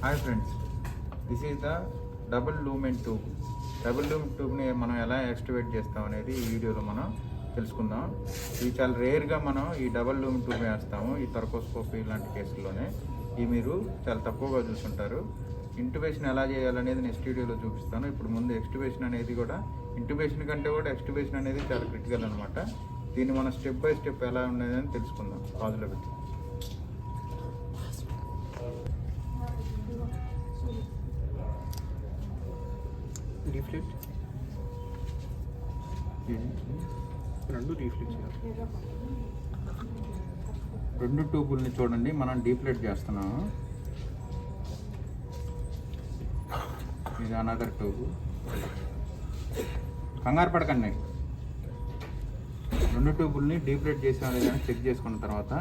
Hi friends, this is the double lumen tube. Double lumen ట్యూబ్ని మనం ఎలా activate చేస్తాం అనేది ఈ వీడియోలో మనం తెలుసుకుందాం. ఇది చాలా రేర్గా మనం ఈ డబుల్ లూమెన్ ట్యూబ్ వేస్తాము. ఈ థొరకోస్కోపీ ఇలాంటి కేసుల్లోనే ఇవి మీరు చాలా తక్కువగా చూస్తుంటారు. ఇంట్యుబేషన్ ఎలా చేయాలనేది నెక్స్ట్ వీడియోలో చూపిస్తాను. ఇప్పుడు ముందు ఎక్స్ట్యుబేషన్ అనేది కూడా, ఇంట్యుబేషన్ కంటే కూడా ఎక్స్ట్యుబేషన్ అనేది చాలా క్రిటికల్ అనమాట. దీన్ని మనం స్టెప్ బై స్టెప్ ఎలా ఉండేదని తెలుసుకుందాం. పాజులో పెట్టి రీఫ్లెక్ట్ రెండు రీఫ్లెక్ట్ చేయాలి. రెండు ట్యూబుల్ని చూడండి, మనం డీప్లెట్ చేస్తున్నాము. ఇది అనదర్ ట్యూబ్. కంగారు పడకండి. రెండు ట్యూబుల్ని డీప్లెట్ చేసాం లేదని చెక్ చేసుకున్న తర్వాత